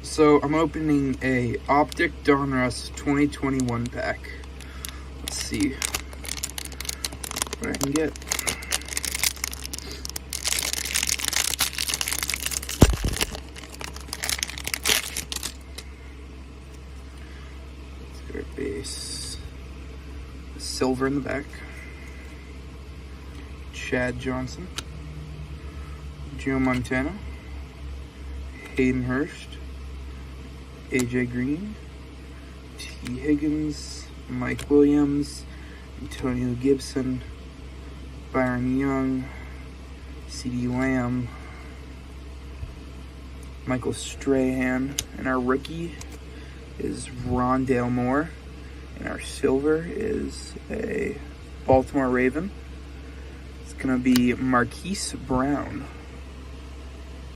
So I'm opening a Optic Donruss 2021 pack. Let's see what I can get. Let's get our base. Silver in the back. Chad Johnson. Joe Montana. Hayden Hurst. AJ Green, T. Higgins, Mike Williams, Antonio Gibson, Byron Young, C.D. Lamb, Michael Strahan, and our rookie is Rondale Moore, and our silver is a Baltimore Raven. It's going to be Marquise Brown.